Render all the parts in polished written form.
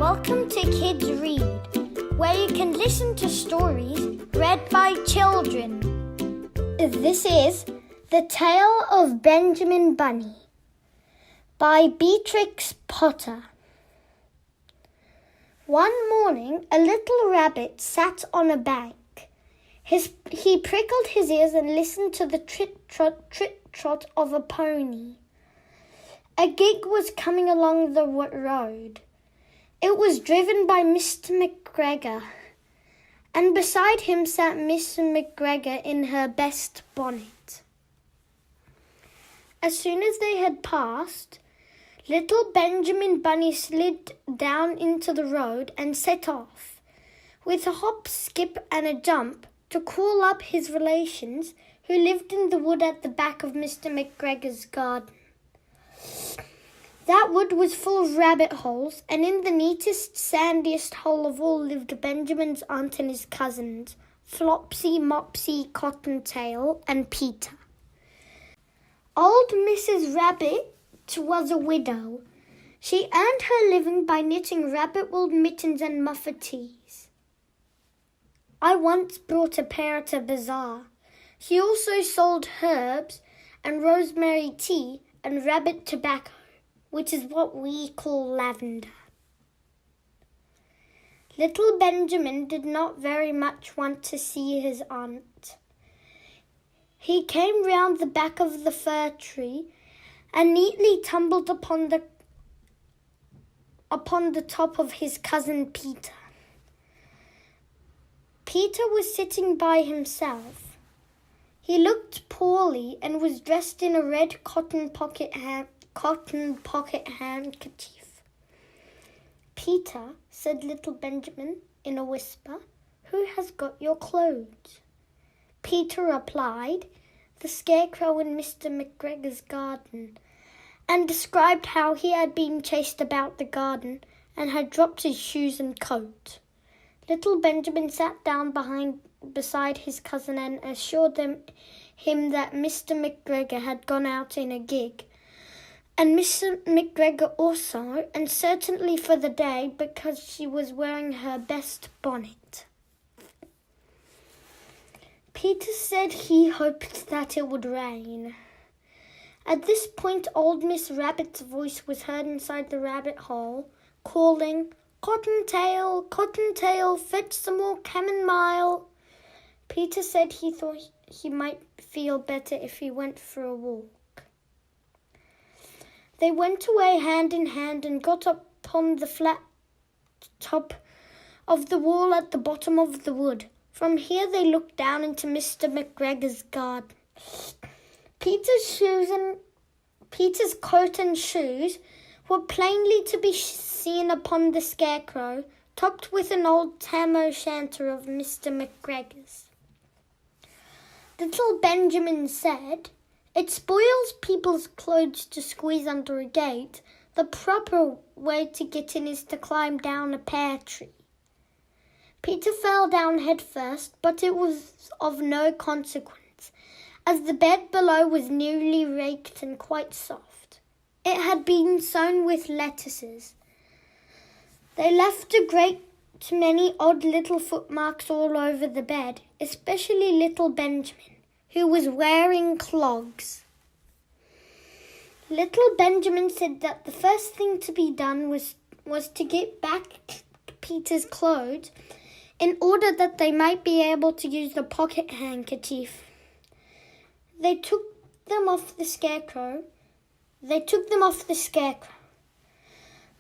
Welcome to Kids Read, where you can listen to stories read by children. This is The Tale of Benjamin Bunny by Beatrix Potter. One morning, a little rabbit sat on a bank. He prickled his ears and listened to the trit-trot of a pony. A gig was coming along the road. It was driven by Mr. McGregor, and beside him sat Mr. McGregor in her best bonnet. As soon as they had passed, little Benjamin Bunny slid down into the road and set off, with a hop, skip and a jump, to call up his relations who lived in the wood at the back of Mr. McGregor's garden. That wood was full of rabbit holes, and in the neatest, sandiest hole of all lived Benjamin's aunt and his cousins, Flopsy, Mopsy, Cottontail, and Peter. Old Mrs. Rabbit was a widow. She earned her living by knitting rabbit-wool mittens and muffetees. I once brought a pair at a bazaar. She also sold herbs and rosemary tea and rabbit tobacco, which is what we call lavender. Little Benjamin did not very much want to see his aunt. He came round the back of the fir tree and neatly tumbled upon the top of his cousin Peter. Peter was sitting by himself. He looked poorly and was dressed in a red cotton pocket handkerchief. "Peter," said little Benjamin in a whisper, "who has got your clothes?" Peter replied, "The scarecrow in Mr. McGregor's garden," and described how he had been chased about the garden and had dropped his shoes and coat. Little Benjamin sat down beside his cousin and assured him that Mr. McGregor had gone out in a gig, and Mr. McGregor also, and certainly for the day, because she was wearing her best bonnet. Peter said he hoped that it would rain. At this point, old Miss Rabbit's voice was heard inside the rabbit hole, calling, "Cottontail, Cottontail, fetch some more camomile." Peter said he thought he might feel better if he went for a walk. They went away hand in hand and got up on the flat top of the wall at the bottom of the wood. From here they looked down into Mr. McGregor's garden. Peter's coat and shoes were plainly to be seen upon the scarecrow, topped with an old tam-o'-shanter of Mr. McGregor's. Little Benjamin said, "It spoils people's clothes to squeeze under a gate. The proper way to get in is to climb down a pear tree." Peter fell down head first, but it was of no consequence, as the bed below was newly raked and quite soft. It had been sown with lettuces. They left a great many odd little footmarks all over the bed, especially little Benjamin, who was wearing clogs. Little Benjamin said that the first thing to be done was to get back Peter's clothes in order that they might be able to use the pocket handkerchief. They took them off the scarecrow.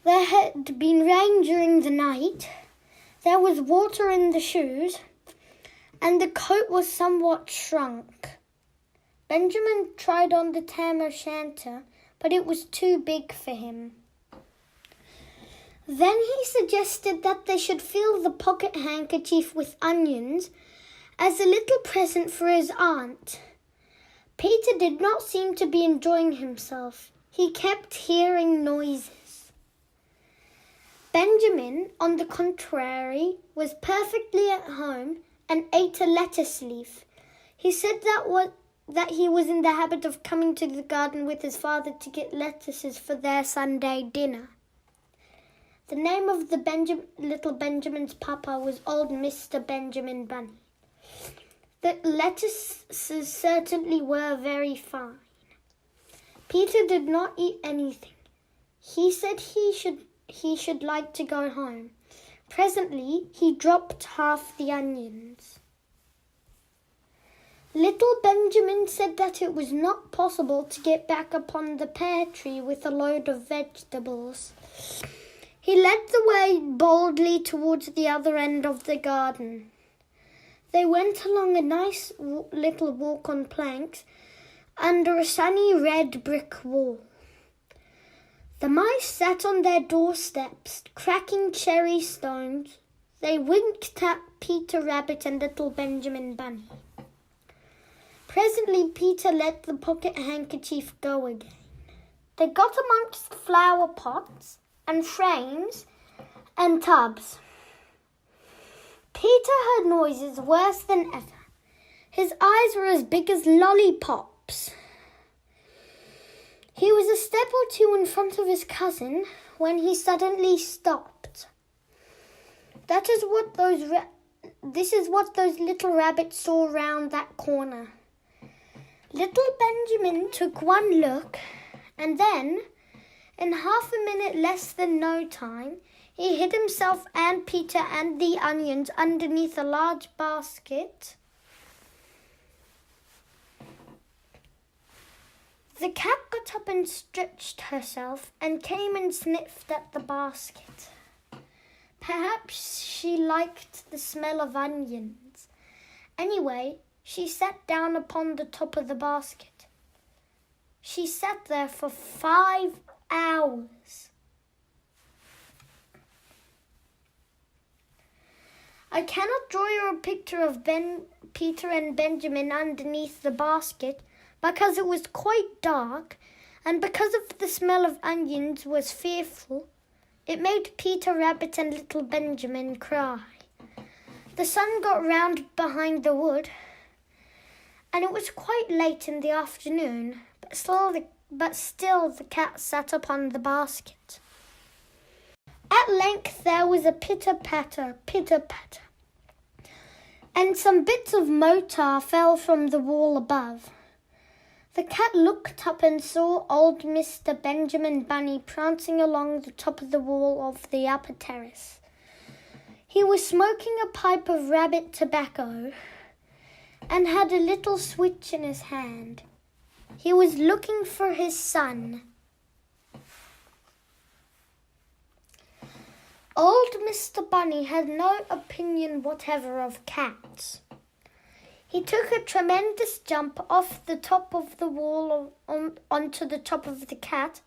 There had been rain during the night. There was water in the shoes, and the coat was somewhat shrunk. Benjamin tried on the tam-o'-shanter, but it was too big for him. Then he suggested that they should fill the pocket handkerchief with onions as a little present for his aunt. Peter did not seem to be enjoying himself. He kept hearing noises. Benjamin, on the contrary, was perfectly at home and ate a lettuce leaf. He said that he was in the habit of coming to the garden with his father to get lettuces for their Sunday dinner. The name of the little Benjamin's papa was old Mr. Benjamin Bunny. The lettuces certainly were very fine. Peter did not eat anything. He said he should like to go home. Presently, he dropped half the onions. Little Benjamin said that it was not possible to get back upon the pear tree with a load of vegetables. He led the way boldly towards the other end of the garden. They went along a nice little walk on planks under a sunny red brick wall. The mice sat on their doorsteps, cracking cherry stones. They winked at Peter Rabbit and little Benjamin Bunny. Presently, Peter let the pocket handkerchief go again. They got amongst flower pots and frames and tubs. Peter heard noises worse than ever. His eyes were as big as lollipops. He was a step or two in front of his cousin when he suddenly stopped. This is what those little rabbits saw round that corner. Little Benjamin took one look, and then, in half a minute less than no time, he hid himself and Peter and the onions underneath a large basket. The cat got up and stretched herself and came and sniffed at the basket. Perhaps she liked the smell of onions. Anyway, she sat down upon the top of the basket. She sat there for 5 hours. I cannot draw you a picture of Peter and Benjamin underneath the basket because it was quite dark, and because of the smell of onions was fearful. It made Peter Rabbit and little Benjamin cry. The sun got round behind the wood, and it was quite late in the afternoon, but still the cat sat upon the basket. At length there was a pitter-patter, pitter-patter, and some bits of mortar fell from the wall above. The cat looked up and saw old Mr. Benjamin Bunny prancing along the top of the wall of the upper terrace. He was smoking a pipe of rabbit tobacco and had a little switch in his hand. He was looking for his son. Old Mr. Bunny had no opinion whatever of cats. He took a tremendous jump off the top of the wall onto the top of the cat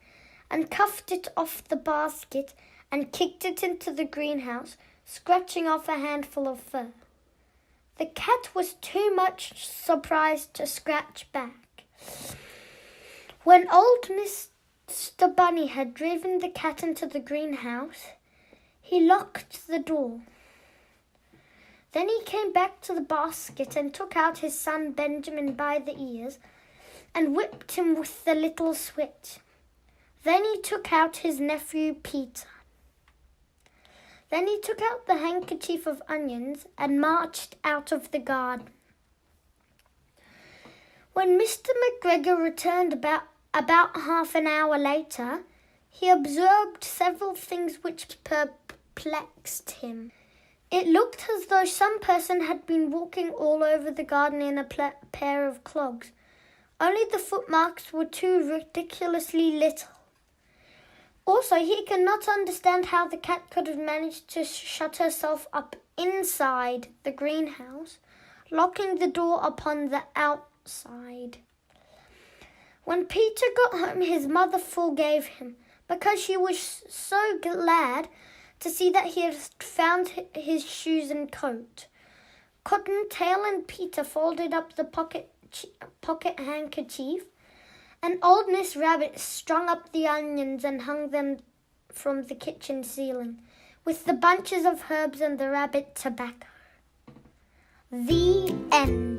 and cuffed it off the basket and kicked it into the greenhouse, scratching off a handful of fur. The cat was too much surprised to scratch back. When old Mr. Bunny had driven the cat into the greenhouse, he locked the door. Then he came back to the basket and took out his son Benjamin by the ears and whipped him with the little switch. Then he took out his nephew Peter. Then he took out the handkerchief of onions and marched out of the garden. When Mr. McGregor returned about half an hour later, he observed several things which perplexed him. It looked as though some person had been walking all over the garden in a pair of clogs. Only the footmarks were too ridiculously little. Also, he could not understand how the cat could have managed to shut herself up inside the greenhouse, locking the door upon the outside. When Peter got home, his mother forgave him, because she was so glad to see that he had found his shoes and coat. Cottontail and Peter folded up the pocket handkerchief, and old Miss Rabbit strung up the onions and hung them from the kitchen ceiling, with the bunches of herbs and the rabbit tobacco. The end.